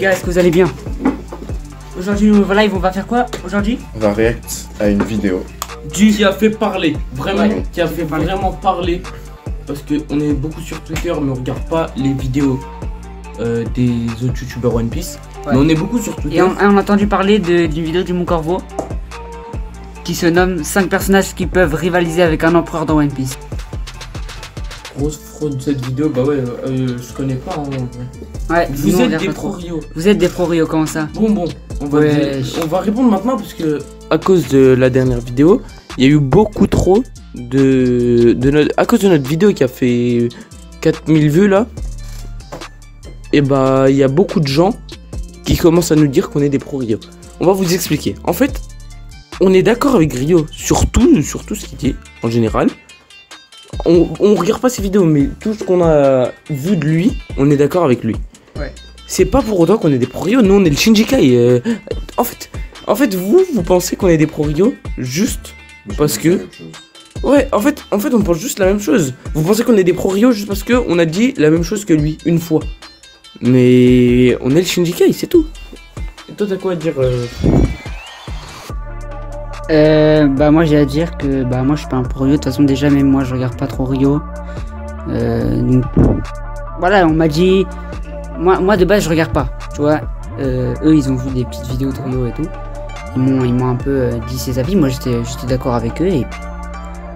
gars, est-ce que vous allez bien? Aujourd'hui, nouveau live, on va faire quoi aujourd'hui? On va react à une vidéo qui a fait parler, vraiment, ouais, qui a fait vraiment parler. Parce qu'on est beaucoup sur Twitter, mais on regarde pas les vidéos des autres youtubeurs One Piece. Ouais. Mais on est beaucoup sur Twitter. Et on a entendu parler d'une vidéo du Mon Corvo qui se nomme 5 personnages qui peuvent rivaliser avec un empereur dans One Piece. Grosse fraude cette vidéo, bah ouais, je connais pas en vrai. Ouais, vous êtes des pro Rio. Vous êtes des pro Rio, comment ça? Bon, on va répondre maintenant parce que à cause de la dernière vidéo, il y a eu beaucoup trop à cause de notre vidéo qui a fait 4000 vues là. Et bah il y a beaucoup de gens qui commencent à nous dire qu'on est des pro Rio. On va vous expliquer. En fait, on est d'accord avec Rio sur tout ce qu'il dit en général. On regarde pas ses vidéos, mais tout ce qu'on a vu de lui, on est d'accord avec lui. Ouais. C'est pas pour autant qu'on est des pro Rio, nous on est le Shinjikai. En fait, vous pensez qu'on est des pro Rio juste parce que. Ouais, en fait, on pense juste la même chose. Vous pensez qu'on est des pro Rio juste parce que on a dit la même chose que lui une fois. Mais on est le Shinjikai, c'est tout. Et toi, t'as quoi à dire Bah moi j'ai à dire que moi je suis pas un pro Rio, de toute façon déjà même moi je regarde pas trop Rio. Donc voilà, on m'a dit moi de base je regarde pas, tu vois. Eux ils ont vu des petites vidéos de Rio et tout. Ils m'ont un peu dit ses avis, moi j'étais d'accord avec eux et puis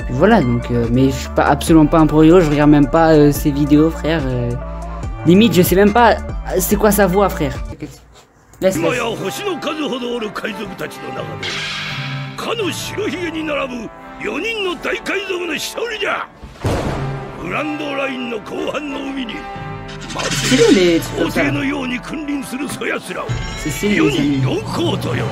voilà donc mais je suis absolument pas un pro Rio, je regarde même pas ses vidéos frère. Limite je sais même pas c'est quoi sa voix frère. Laisse. かの白ひげに並ぶ4人の大海賊の一人じゃ。グランドラインの後半の海にまるで皇帝のように君臨するそやつらを世に四皇と呼ぶ。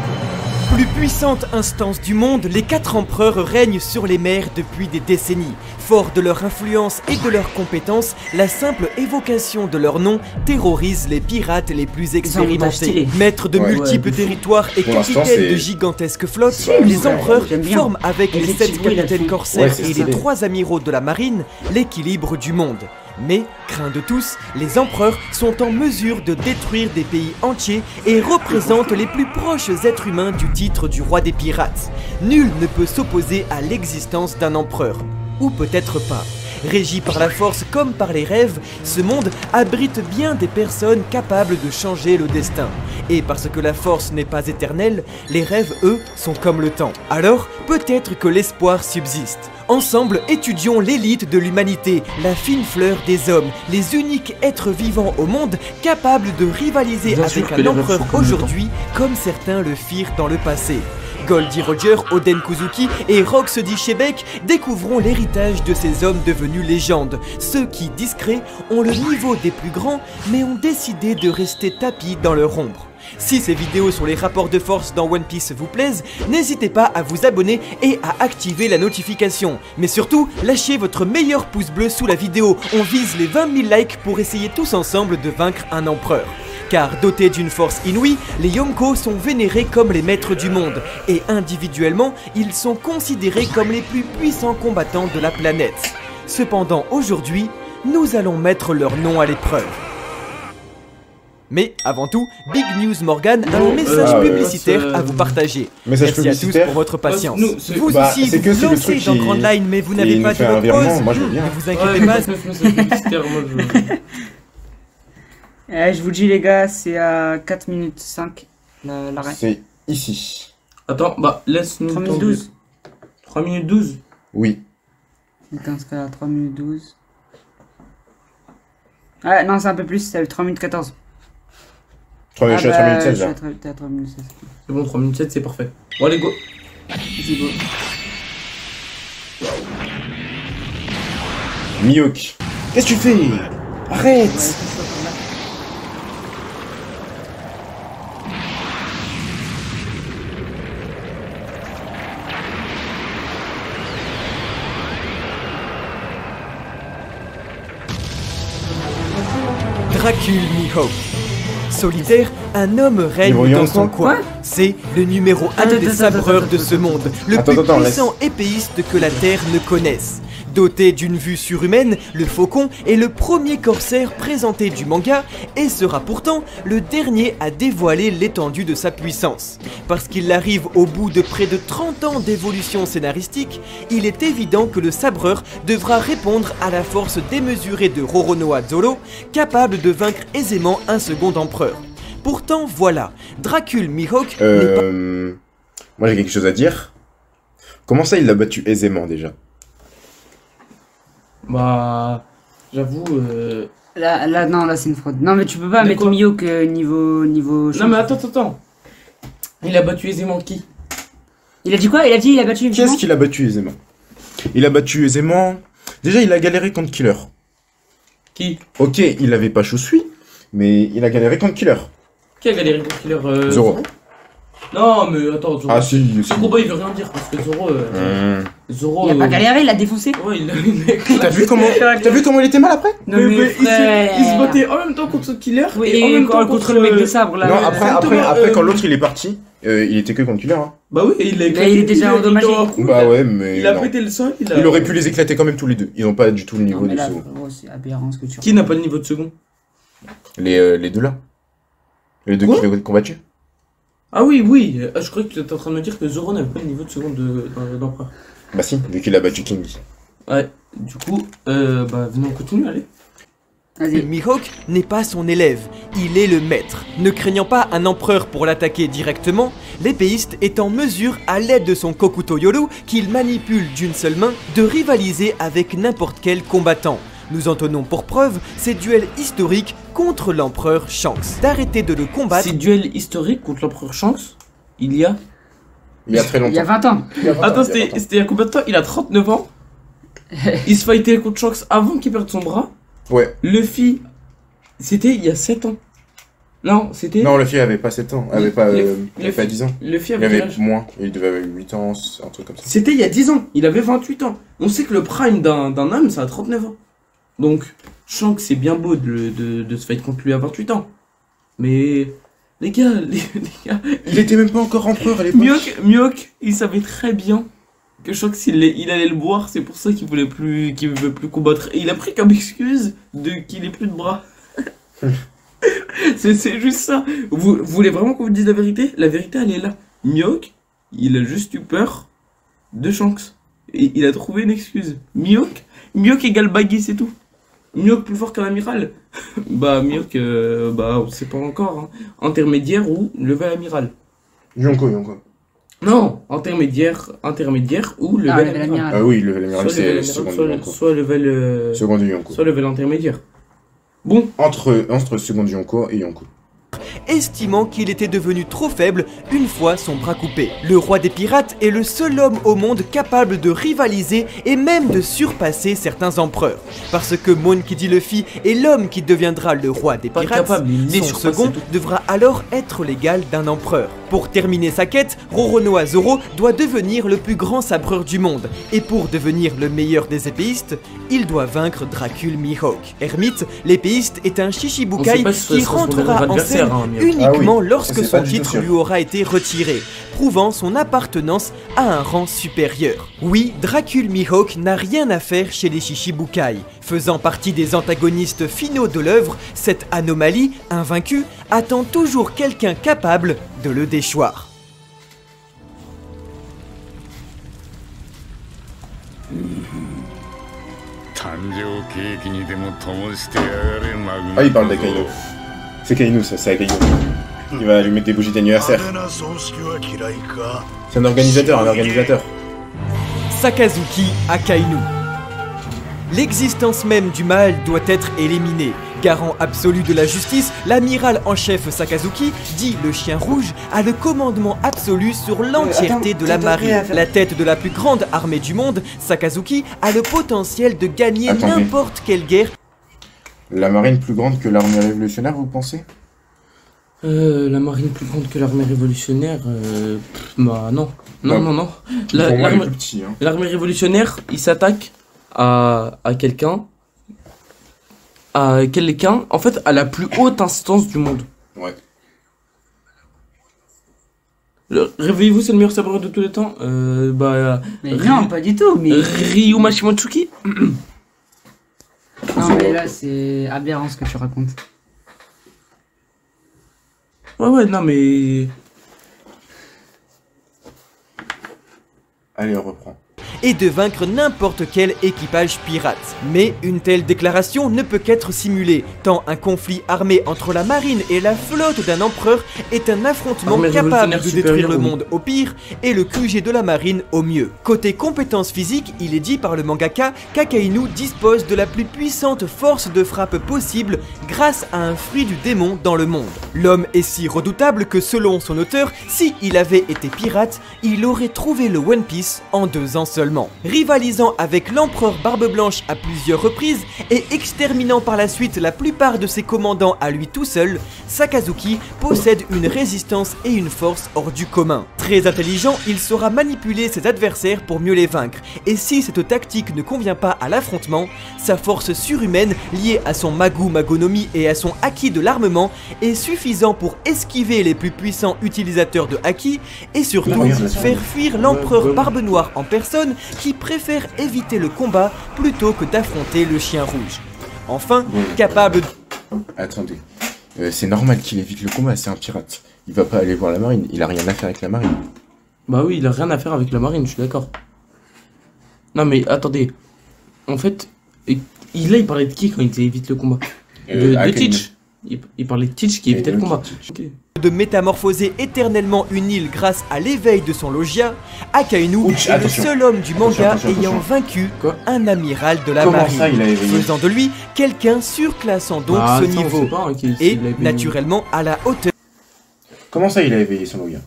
Plus puissante instance du monde, les 4 empereurs règnent sur les mers depuis des décennies. Forts de leur influence et de leurs compétences, la simple évocation de leur nom terrorise les pirates les plus expérimentés. Maîtres de multiples territoires et capitaines de gigantesques flottes, les empereurs forment avec les 7 capitaines corsaires et les 3 amiraux de la marine l'équilibre du monde. Mais, craints de tous, les empereurs sont en mesure de détruire des pays entiers et représentent les plus proches êtres humains du titre du roi des pirates. Nul ne peut s'opposer à l'existence d'un empereur. Ou peut-être pas. Régi par la force comme par les rêves, ce monde abrite bien des personnes capables de changer le destin. Et parce que la force n'est pas éternelle, les rêves, eux, sont comme le temps. Alors, peut-être que l'espoir subsiste. Ensemble, étudions l'élite de l'humanité, la fine fleur des hommes, les uniques êtres vivants au monde capables de rivaliser avec un empereur aujourd'hui, comme certains le firent dans le passé. Goldie Roger, Oden Kuzuki et Roxy Shebeck découvrons l'héritage de ces hommes devenus légendes. Ceux qui, discrets, ont le niveau des plus grands, mais ont décidé de rester tapis dans leur ombre. Si ces vidéos sur les rapports de force dans One Piece vous plaisent, n'hésitez pas à vous abonner et à activer la notification. Mais surtout, lâchez votre meilleur pouce bleu sous la vidéo. On vise les 20 000 likes pour essayer tous ensemble de vaincre un empereur. Car dotés d'une force inouïe, les Yonko sont vénérés comme les maîtres du monde. Et individuellement, ils sont considérés comme les plus puissants combattants de la planète. Cependant, aujourd'hui, nous allons mettre leur nom à l'épreuve. Mais avant tout, Big News Morgan a un message publicitaire à vous partager. Merci à tous pour votre patience. Vous aussi, vous vous lancez dans Grand Line, mais vous n'avez pas de votre pause. Ne vous inquiétez pas. Je vous dis les gars, c'est à 4 minutes 5 l'arrêt. C'est ici. Attends, laisse-nous 3 minutes 12. 3 minutes 12. Oui. Dans ce cas, 3 minutes 12. Ah non, c'est un peu plus, c'est 3 minutes 14. Je suis à 3 minutes 16 là. C'est bon, 3 minutes 7, c'est parfait. Bon, allez, go. C'est beau. Mihawk. Qu'est-ce que tu fais? Arrête. Dracul Mihawk. Solitaire, un homme règne dans son coin. C'est le numéro 1 des sabreurs de ce monde, le plus puissant épéiste que la Terre ne connaisse. Doté d'une vue surhumaine, le faucon est le premier corsaire présenté du manga et sera pourtant le dernier à dévoiler l'étendue de sa puissance. Parce qu'il arrive au bout de près de 30 ans d'évolution scénaristique, il est évident que le sabreur devra répondre à la force démesurée de Roronoa Zoro, capable de vaincre aisément un second empereur. Pourtant voilà, Dracul Mihawk n'est pas... Moi j'ai quelque chose à dire. Comment ça il l'a battu aisément déjà? Bah... J'avoue... Non, là c'est une fraude. Non mais tu peux pas mettre Mihawk niveau... Non mais attends. Il a battu aisément qui? Il a dit quoi? Il a dit il a battu aisément. Qu'est-ce qu'il a battu aisément? Il a battu aisément... Déjà il a galéré contre Killer. Qui? Ok, il avait pas Chosui, mais il a galéré contre Killer. Qui a galéré contre Killer? Zoro. Non mais attends, Zoro. Ah si. Ce combat il veut rien dire parce que Zoro... Zoro... Il a pas galéré, il l'a défoncé. Ouais, il a... T'as vu comment il était mal après? Non mais frère... il se battait en même temps contre Killer oui, et en même temps contre le mec de sabre là. Non, après quand l'autre il est parti, il était que contre Killer. Hein. Bah oui, et il a éclaté. Il est déjà endommagé. Bah ouais, mais. Il a pété le sol. Il aurait pu les éclater quand même tous les deux. Ils n'ont pas du tout le niveau du second. C'est aberrant ce que tu... Qui n'a pas le niveau de second? Les deux là. Les deux qui l'ont combattu. Ah oui. Je croyais que tu étais en train de me dire que Zoro n'avait pas le niveau de second d'empereur. Bah si, vu qu'il a battu King. Ouais, du coup, bah venons, on continue, allez. Mihawk n'est pas son élève, il est le maître. Ne craignant pas un empereur pour l'attaquer directement, l'épéiste est en mesure, à l'aide de son Kokuto Yoru, qu'il manipule d'une seule main, de rivaliser avec n'importe quel combattant. Nous en tenons pour preuve ces duels historiques contre l'empereur Shanks. D'arrêter de le combattre... Ces duels historiques contre l'empereur Shanks, il y a très longtemps. Il y a 20 ans. Attends, c'était il y a combien de temps? Il a 39 ans. Il se fightait contre Shanks avant qu'il perde son bras. Ouais. Luffy, c'était il y a 7 ans. Non, c'était... Non, Luffy avait pas 7 ans. Il avait pas 10 ans. Luffy il avait avait moins. Il devait avoir 8 ans, un truc comme ça. C'était il y a 10 ans. Il avait 28 ans. On sait que le prime d'un homme, ça a 39 ans. Donc, Shanks, c'est bien beau de se fight contre lui à 28 ans. Mais... Les gars... Il était même pas encore empereur à l'époque. Mihawk, il savait très bien que Shanks, il allait le boire. C'est pour ça qu'il veut plus combattre. Et il a pris comme excuse qu'il ait plus de bras. c'est juste ça. Vous voulez vraiment qu'on vous dise la vérité? La vérité, elle est là. Mihawk, il a juste eu peur de Shanks. Et il a trouvé une excuse. Mihawk égale Baggy, c'est tout. Mihawk plus fort qu'un amiral. Bah Mihawk, on sait pas encore. Hein. Intermédiaire ou level amiral. Yonko. Non, intermédiaire ou level amiral. Ah oui, level amiral c'est le second du Yonko. Soit level... second du Yonko. Soit level intermédiaire. Bon. Entre second du Yonko et Yonko. Estimant qu'il était devenu trop faible une fois son bras coupé. Le roi des pirates est le seul homme au monde capable de rivaliser et même de surpasser certains empereurs. Parce que Monkey D. Luffy est l'homme qui deviendra le roi des pirates, son second devra alors être l'égal d'un empereur. Pour terminer sa quête, Roronoa Zoro doit devenir le plus grand sabreur du monde. Et pour devenir le meilleur des épéistes, il doit vaincre Dracul Mihawk. Hermite, l'épéiste est un Shichibukai qui rentrera en scène uniquement lorsque son titre lui aura été retiré, prouvant son appartenance à un rang supérieur. Oui, Dracul Mihawk n'a rien à faire chez les Shichibukai. Faisant partie des antagonistes finaux de l'œuvre, cette anomalie, invaincue, attend toujours quelqu'un capable de le déchoir. Ah, il parle d'Akainu. C'est Kainu, ça, c'est Akainu. Il va lui mettre des bougies d'anniversaire. C'est un organisateur. Sakazuki Akainu. L'existence même du mal doit être éliminée. Garant absolu de la justice, l'amiral en chef Sakazuki, dit le chien rouge, a le commandement absolu sur l'entièreté de la marine. La tête de la plus grande armée du monde, Sakazuki a le potentiel de gagner n'importe quelle guerre. La marine plus grande que l'armée révolutionnaire, vous pensez? La marine plus grande que l'armée révolutionnaire, bah non. Non. L'armée révolutionnaire, il s'attaque à quelqu'un, en fait, à la plus haute instance du monde. Ouais. Réveillez-vous, c'est le meilleur sabre de tous les temps. Mais non, pas du tout. Mais... Ryuma Shimotsuki. Non, mais là, c'est aberrant ce que tu racontes. Ouais, non, mais... Allez, on reprend. Et de vaincre n'importe quel équipage pirate. Mais une telle déclaration ne peut qu'être simulée, tant un conflit armé entre la marine et la flotte d'un empereur est un affrontement capable de détruire le monde au pire et le QG de la marine au mieux. Côté compétences physiques, il est dit par le mangaka qu'Akainu dispose de la plus puissante force de frappe possible grâce à un fruit du démon dans le monde. L'homme est si redoutable que selon son auteur, si il avait été pirate, il aurait trouvé le One Piece en 2 ans seulement. Rivalisant avec l'empereur Barbe Blanche à plusieurs reprises et exterminant par la suite la plupart de ses commandants à lui tout seul, Sakazuki possède une résistance et une force hors du commun. Très intelligent, il saura manipuler ses adversaires pour mieux les vaincre, et si cette tactique ne convient pas à l'affrontement, sa force surhumaine liée à son Magu Magonomi et à son Haki de l'armement est suffisant pour esquiver les plus puissants utilisateurs de Haki et surtout faire fuir l'empereur Barbe Noire en personne qui préfère éviter le combat plutôt que d'affronter le chien rouge. Enfin, capable de... Attendez, c'est normal qu'il évite le combat, c'est un pirate. Il va pas aller voir la marine, il a rien à faire avec la marine. Bah oui, il a rien à faire avec la marine, je suis d'accord. Non mais attendez, en fait, il parlait de qui quand il disait évite le combat? De Teach. Il parlait de Teach qui évitait le combat. De métamorphoser éternellement une île grâce à l'éveil de son logia, Akainu est le seul homme du manga ayant vaincu un amiral de la marine, faisant de lui quelqu'un surclassant donc ce niveau, et naturellement à la hauteur. Comment ça il a éveillé son logia?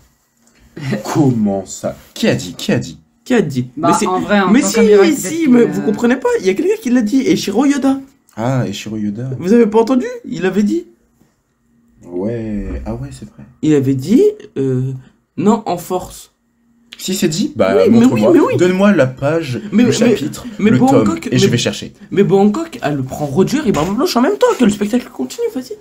Comment ça? Qui a dit? Bah, en vrai, mais si, mais vous comprenez pas, il y a quelqu'un qui l'a dit, Eiichiro Yoda. Ah, Eiichiro Yoda. Vous avez pas entendu? Il avait dit. Ouais, ah ouais, c'est vrai. Il avait dit, non, en force. Si c'est dit, bah montre-moi, donne-moi la page, le chapitre, le tome, et je vais chercher. Mais Bangkok, elle prend Roger et Barbe Blanche en même temps, que le spectacle continue, vas-y.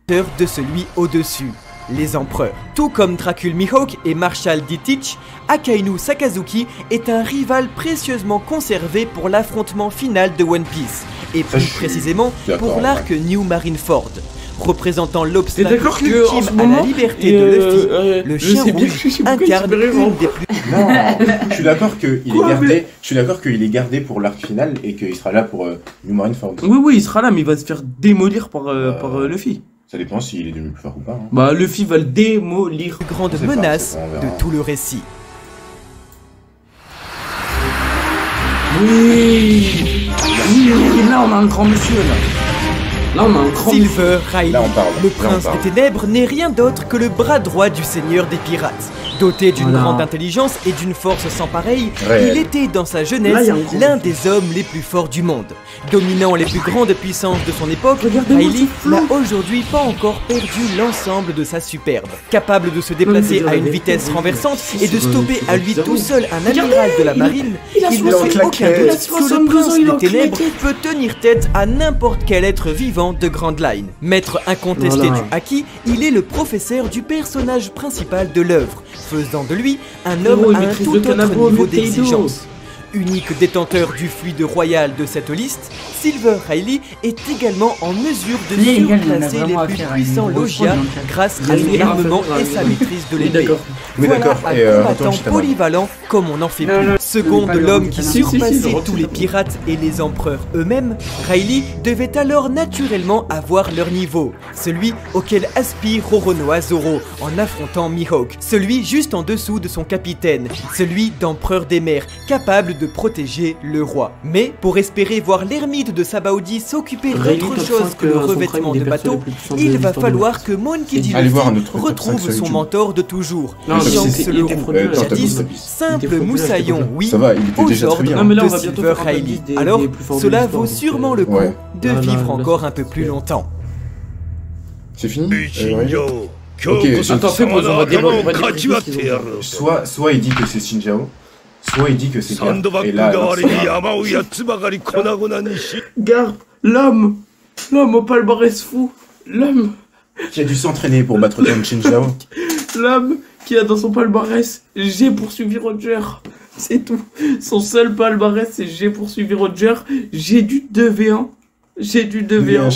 De celui au-dessus, les empereurs. Tout comme Dracul Mihawk et Marshall D. Teach, Akainu Sakazuki est un rival précieusement conservé pour l'affrontement final de One Piece, et plus précisément pour l'arc New Marineford. Représentant l'obstacle ultime à la liberté de Luffy, le chien rouge incarne une des plus... Non, je suis d'accord qu'il est gardé pour l'arc final et qu'il sera là pour New Marineford. Oui, il sera là, mais il va se faire démolir par Luffy. Ça dépend s'il est devenu plus fort ou pas. Hein. Bah, Luffy va le démolir. Grande menace de tout le récit. Oui, là on a un grand monsieur là. Silver Riley, le prince des ténèbres, n'est rien d'autre que le bras droit du seigneur des pirates. Doté d'une grande intelligence et d'une force sans pareille, il était dans sa jeunesse l'un des hommes les plus forts du monde. Dominant les plus grandes puissances de son époque, Riley n'a aujourd'hui pas encore perdu l'ensemble de sa superbe. Capable de se déplacer à une vitesse renversante et de stopper à lui tout seul un amiral de la marine, il ne fait aucun doute que le prince des ténèbres peut tenir tête à n'importe quel être vivant de Grand Line. Maître incontesté du Haki, il est le professeur du personnage principal de l'œuvre, faisant de lui un homme à un tout autre niveau d'exigence. Unique détenteur du fluide royal de cette liste, Silver Riley est également en mesure de surclasser les plus puissants logias grâce à son armement et sa maîtrise de l'épée. Voilà un combattant polyvalent comme on en fait plus. Seconde l'homme qui surpassait tous les pirates et les empereurs eux-mêmes, Riley devait alors naturellement avoir leur niveau, celui auquel aspire Roronoa Zoro en affrontant Mihawk, celui juste en dessous de son capitaine, celui d'empereur des mers, capable de protéger le roi. Mais pour espérer voir l'ermite de Sabaody s'occuper d'autre chose que le revêtement de bateau, il va falloir que Monkey D. Luffy retrouve son mentor de toujours, Shanks le Roux, jadis simple moussaillon, oui, aux ordres de Silver Riley. Alors, cela vaut sûrement le coup de vivre encore un peu plus longtemps. C'est fini? Ok, attends, fais pause, on va dire. Soit il dit que c'est Shinjao, soit il dit que c'est Garp. Et là, Garp, l'homme au palmarès fou, l'homme qui a dû s'entraîner pour battre Don Shinjao. L'homme qui a dans son palmarès j'ai poursuivi Roger. C'est tout. Son seul palmarès, c'est j'ai poursuivi Roger. J'ai du 2v1. J'ai du 2v1.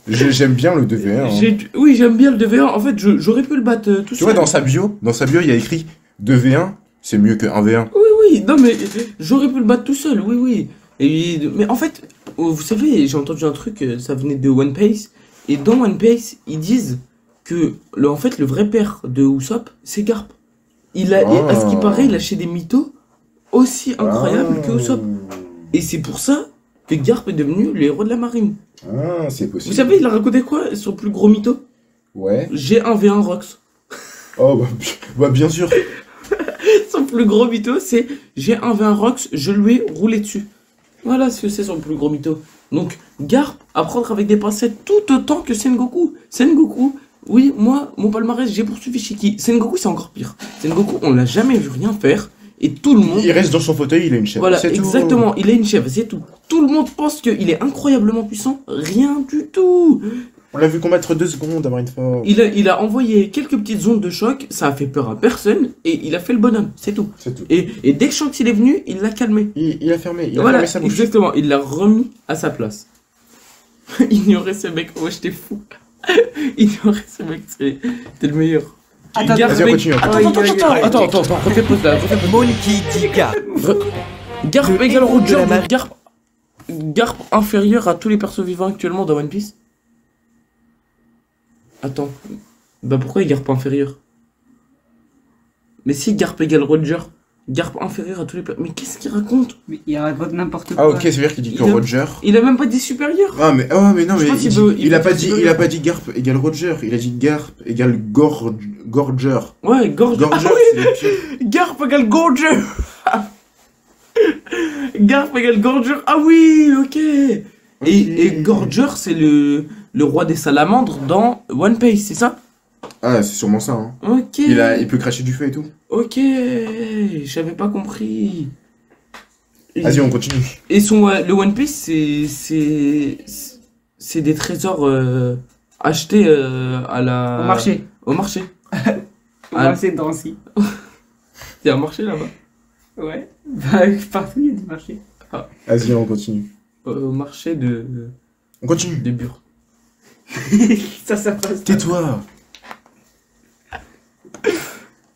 J'aime bien le 2v1. Hein. Oui, j'aime bien le 2v1. En fait, j'aurais pu le battre tout seul. Tu vois, dans sa bio, il y a écrit 2v1, c'est mieux que 1v1. Oui, non, mais j'aurais pu le battre tout seul, oui. Mais en fait, vous savez, j'ai entendu un truc, ça venait de One Piece. Et dans One Piece, ils disent que en fait, le vrai père de Usopp, c'est Garp. Et à ce qui paraît, il a lâché des mythos aussi incroyables que Usopp. Et c'est pour ça que Garp est devenu le héros de la marine. Ah, c'est possible. Vous savez, il a raconté quoi, son plus gros mytho? Ouais. J'ai un V1 Rox. Oh, bah bien sûr. Son plus gros mytho, c'est j'ai un V1 Rox, je lui ai roulé dessus. Voilà ce que c'est son plus gros mytho. Donc, Garp, à prendre avec des pincettes tout autant que Sengoku. Sengoku, oui, moi, mon palmarès, j'ai poursuivi Shiki. Sengoku, c'est encore pire. Sengoku, on l'a jamais vu rien faire. Et tout le monde... Il reste dans son fauteuil, il a une chèvre. Voilà, exactement, il a une chèvre, c'est tout. Tout le monde pense qu'il est incroyablement puissant. Rien du tout. On l'a vu combattre 2 secondes à Marineford. Il a envoyé quelques petites ondes de choc, ça a fait peur à personne, et il a fait le bonhomme, c'est tout. Et dès que Shanks il est venu, il l'a calmé. Il a fermé, fermé sa bouche. Exactement, il l'a remis à sa place. Ignorer ce mec, ouais, j'étais fou. Ignorer ce mec, c'était le meilleur. Attends, Attends, refais pause là, Monkey D. Garp. Garp égale Roger, Garp inférieur à tous les persos vivants actuellement dans One Piece. Attends, bah pourquoi il Garp inférieur? Mais si Garp égale Roger, Garp inférieur à tous les persos... Mais qu'est-ce qu'il raconte? Mais il raconte n'importe quoi. Ah ok, ça veut dire qu'il dit que Roger... Il a même pas dit supérieur. Ah mais non, mais il a pas dit Garp égale Roger, il a dit Garp égale Gorger. Ouais, Gorger. Ah oui, Garp égale Gorger. Garp égale Gorger. Ah oui, ok. Et Gorger, c'est le roi des salamandres dans One Piece, c'est ça? Ah, c'est sûrement ça, hein. Ok. Il peut cracher du feu et tout. Ok, j'avais pas compris. Vas-y, on continue. Et le One Piece, c'est des trésors achetés à la... Au marché. Au marché. Au marché de Drancy. Il y a un marché là-bas? Ouais. Bah, partout il y a des marchés. Ah. Vas-y, on continue. Au marché de... On continue. De Bure. ça passe. Tais-toi.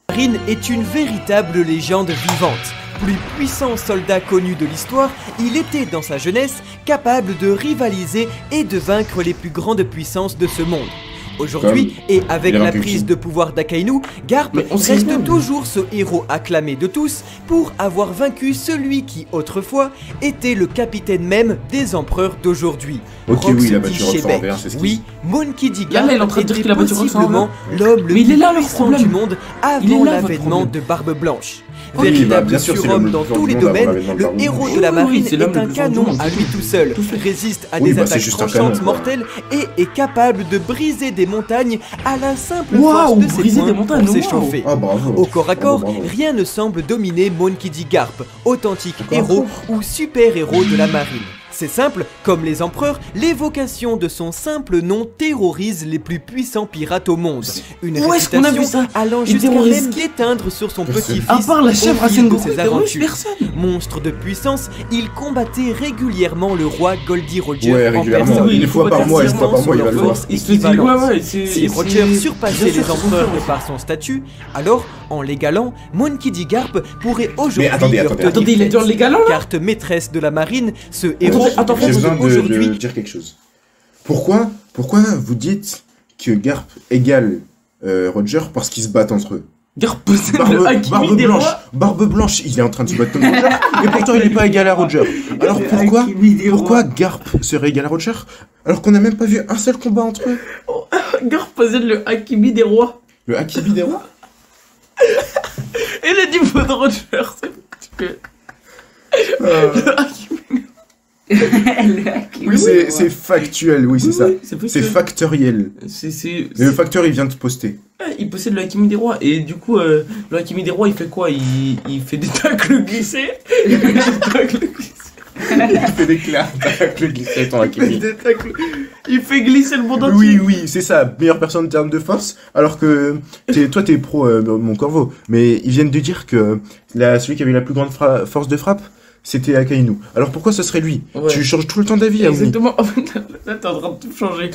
Marine est une véritable légende vivante. Plus puissant soldat connu de l'histoire, il était dans sa jeunesse capable de rivaliser et de vaincre les plus grandes puissances de ce monde. Aujourd'hui, et avec la prise de pouvoir d'Akainu, Garp reste toujours ce héros acclamé de tous pour avoir vaincu celui qui, autrefois, était le capitaine même des empereurs d'aujourd'hui. Ok, oui, il a battu Rox en vert, c'est ce Oui, Monkey D. Garp était possiblement l'homme le plus puissant du monde avant l'avènement de Barbe Blanche. Véritable surhomme dans tous les domaines, le héros de la marine est un canon à lui tout seul, résiste à des attaques tranchantes mortelles et est capable de briser des montagnes à la simple force de ses poings pour s'échauffer. Au corps à corps, rien ne semble dominer Monkey D. Garp, authentique héros ou super-héros de la marine. C'est simple, comme les empereurs, l'évocation de son simple nom terrorise les plus puissants pirates au monde. Une réputation allant jusqu'à même d'éteindre sur son petit-fils à part la chèvre à de ses aventures. Monstre de puissance, il combattait régulièrement le roi Goldie Roger en personne. Une fois par mois, il va le voir. Si Roger surpassait les empereurs de par son statut, alors, en l'égalant, Monkey D. Garp pourrait aujourd'hui attendez, il est dans l'égalant là ? Carte maîtresse de la marine, ce héros. J'ai besoin de dire quelque chose. Pourquoi vous dites que Garp égale Roger parce qu'ils se battent entre eux? Garp possède le Hakimi des rois. Barbe Blanche, il est en train de se battre contre Roger, et pourtant il n'est pas égal à Roger. Alors pourquoi Garp serait égal à Roger alors qu'on n'a même pas vu un seul combat entre eux? Garp possède le Hakimi des rois. Le Hakimi des rois? Et le niveau de Roger, c'est le Hakimi. Oui, c'est factuel, oui, c'est ça. C'est factoriel. Le facteur, il vient de poster. Il possède le Hakimi des rois, et du coup, le Hakimi des rois, il fait quoi? Il fait des tacles glissés. Il fait des tacles glissés. Il fait des tacles glisser ton Hakimi. Il fait glisser le monde entier. Oui, c'est ça. Meilleure personne en termes de force. Alors que toi, t'es pro, mon Corvo. Mais ils viennent de dire que celui qui avait la plus grande force de frappe, c'était Akainu. Alors pourquoi ce serait lui? Tu changes tout le temps d'avis, Aoumi. Exactement. Là, t'es en train de tout changer.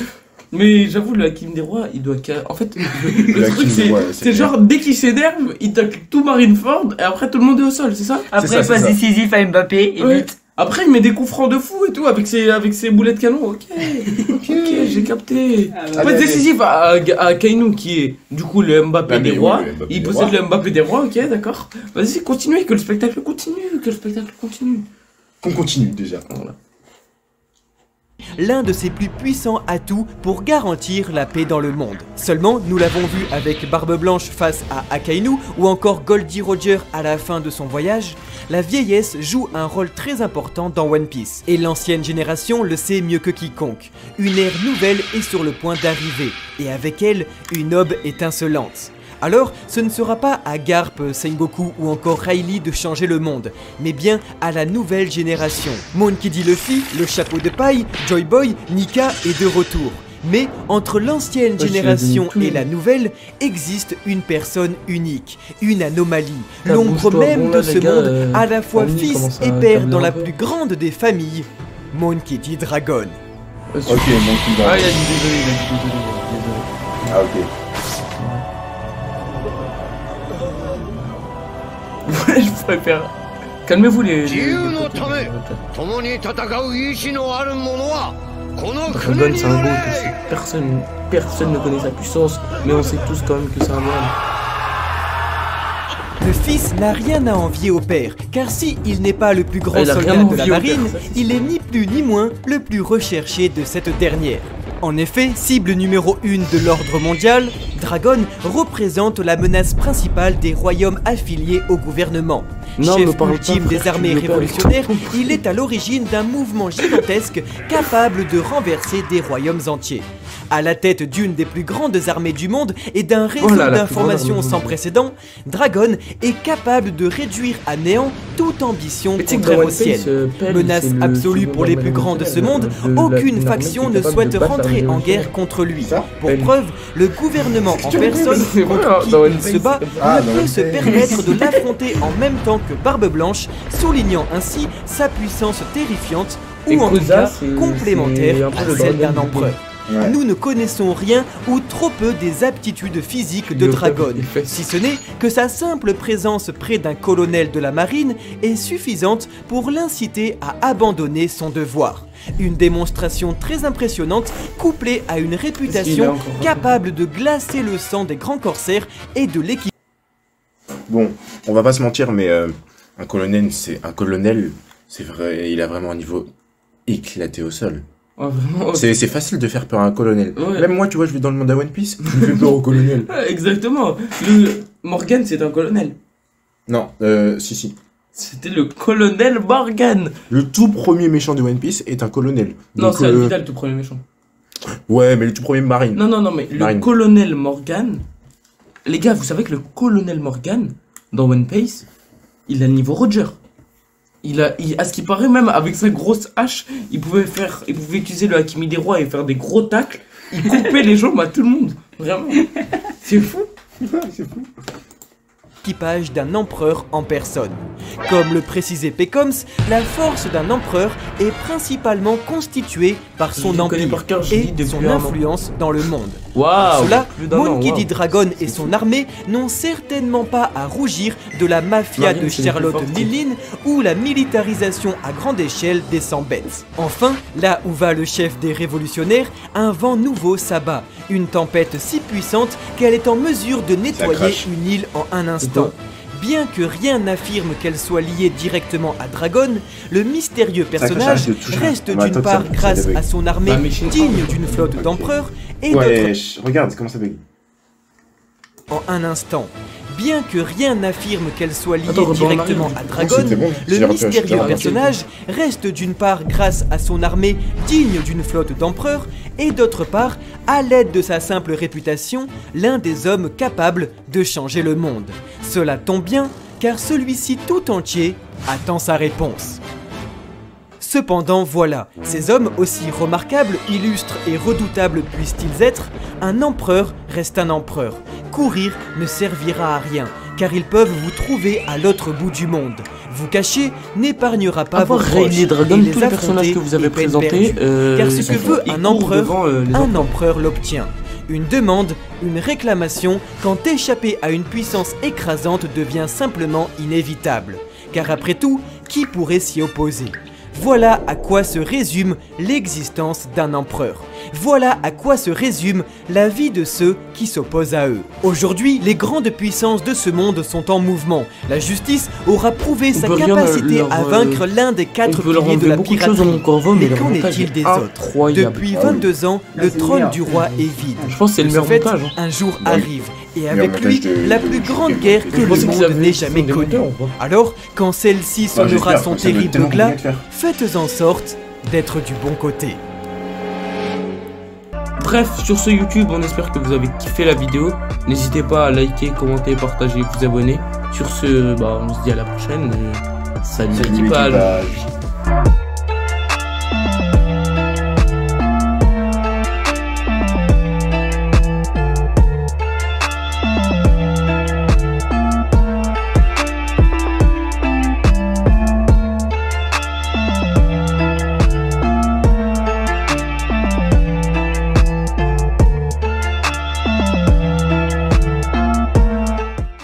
Mais j'avoue, le Hakim des Rois, il doit... En fait, le truc, c'est genre, dès qu'il s'énerve, il tacle tout Marineford, et après, tout le monde est au sol, c'est ça? Après, il passe décisif à Mbappé, et vite. Après, il met des coups francs de fou et tout, avec ses boulets de canon. Ok, j'ai capté. Passe décisif à Kainu, qui est, du coup, le Mbappé des Rois. Il possède le Mbappé des Rois, ok, d'accord. Vas-y, continuez, que le spectacle continue. Qu'on continue, déjà. Voilà. L'un de ses plus puissants atouts pour garantir la paix dans le monde. Seulement, nous l'avons vu avec Barbe Blanche face à Akainu ou encore Goldie Roger à la fin de son voyage, la vieillesse joue un rôle très important dans One Piece. Et l'ancienne génération le sait mieux que quiconque. Une ère nouvelle est sur le point d'arriver, et avec elle, une aube étincelante. Alors, ce ne sera pas à Garp, Sengoku ou encore Rayleigh de changer le monde, mais bien à la nouvelle génération. Monkey D. Luffy, le chapeau de paille, Joy Boy, Nika est de retour. Mais entre l'ancienne génération et la nouvelle, existe une personne unique, une anomalie, l'ombre même de ce monde, à la fois fils et père dans la plus grande des familles, Monkey D. Dragon. Ok, Monkey Dragon. Ah, il a dit désolé. Ah, ok. Je préfère. Calmez-vous les. Dragon, c'est un beau. Personne ne connaît sa puissance, mais on sait tous quand même que c'est un moine. Le fils n'a rien à envier au père, car si il n'est pas le plus grand soldat de la marine, il est ni plus ni moins le plus recherché de cette dernière. En effet, cible numéro 1 de l'ordre mondial, Dragon représente la menace principale des royaumes affiliés au gouvernement. Chef ultime des armées révolutionnaires, il est à l'origine d'un mouvement gigantesque capable de renverser des royaumes entiers. À la tête d'une des plus grandes armées du monde et d'un réseau d'informations sans précédent, Dragon est capable de réduire à néant toute ambition contraire-ciel. Menace absolue pour les plus grands de ce monde, aucune faction ne souhaite rentrer en guerre contre lui. Pour preuve, le gouvernement en personne contre qui il se bat ne peut se permettre de l'affronter en même temps que Barbe Blanche, soulignant ainsi sa puissance terrifiante ou en tout cas complémentaire à celle d'un empereur. Nous ne connaissons rien ou trop peu des aptitudes physiques de Dragon, si ce n'est que sa simple présence près d'un colonel de la marine est suffisante pour l'inciter à abandonner son devoir. Une démonstration très impressionnante couplée à une réputation capable de glacer le sang des grands corsaires et de l'équipe. Bon, on va pas se mentir, mais un colonel, c'est vrai, il a vraiment un niveau éclaté au sol. Ouais, vraiment, c'est facile de faire peur à un colonel. Ouais. Même moi, tu vois, je vais dans le monde à One Piece, je fais peur au colonel. Exactement. Morgan, c'est un colonel. Non, si. C'était le colonel Morgan. Le tout premier méchant de One Piece est un colonel. Non, c'est Alvida le tout premier méchant. Ouais, mais le tout premier Marine. Non, mais le colonel Morgan... Les gars, vous savez que le colonel Morgan, dans One Piece, il a le niveau Roger. À ce qui paraît, même avec sa grosse hache, il pouvait utiliser le Hakimi des Rois et faire des gros tacles. Il coupait les jambes à tout le monde. Vraiment. C'est fou. C'est fou. Équipage d'un empereur en personne. Comme le précisait Pecoms, la force d'un empereur est principalement constituée par son empire et son influence dans le monde. Wow, cela, Monkey D. Dragon et son armée n'ont certainement pas à rougir de la mafia de Charlotte Lilin ou la militarisation à grande échelle des 100 bêtes. Enfin, là où va le chef des révolutionnaires, un vent nouveau s'abat, une tempête si puissante qu'elle est en mesure de nettoyer une île en un instant. Bien que rien n'affirme qu'elle soit liée directement à Dragon, le mystérieux personnage reste d'une part grâce à son armée digne d'une flotte d'empereurs et d'autre... Regarde comment ça bug. En un instant. Bien que rien n'affirme qu'elle soit liée directement à Dragon, le mystérieux personnage reste d'une part grâce à son armée digne d'une flotte d'empereurs et d'autre part, à l'aide de sa simple réputation, l'un des hommes capables de changer le monde. Cela tombe bien, car celui-ci tout entier attend sa réponse. Cependant voilà, ces hommes aussi remarquables, illustres et redoutables puissent-ils être, un empereur reste un empereur. Courir ne servira à rien, car ils peuvent vous trouver à l'autre bout du monde. Vous cacher n'épargnera pas vos proches, les dragons, tous les personnages que vous avez présentés, car ce que veut un empereur l'obtient. Une demande, une réclamation, quand échapper à une puissance écrasante devient simplement inévitable. Car après tout, qui pourrait s'y opposer ? Voilà à quoi se résume l'existence d'un empereur. Voilà à quoi se résume la vie de ceux qui s'opposent à eux. Aujourd'hui, les grandes puissances de ce monde sont en mouvement. La justice aura prouvé sa capacité à vaincre l'un des 4 piliers de la piraterie. Mais qu'en est-il des autres? Depuis 22 ans, le trône du roi est vide. Je pense que c'est le meilleur montage. Un jour arrive, et avec lui, la plus grande guerre que le monde n'ait jamais connue. Alors, quand celle-ci sonnera son terrible glas, faites en sorte d'être du bon côté. Bref, sur ce YouTube, on espère que vous avez kiffé la vidéo. N'hésitez pas à liker, commenter, partager, vous abonner. Sur ce, on se dit à la prochaine. Salut.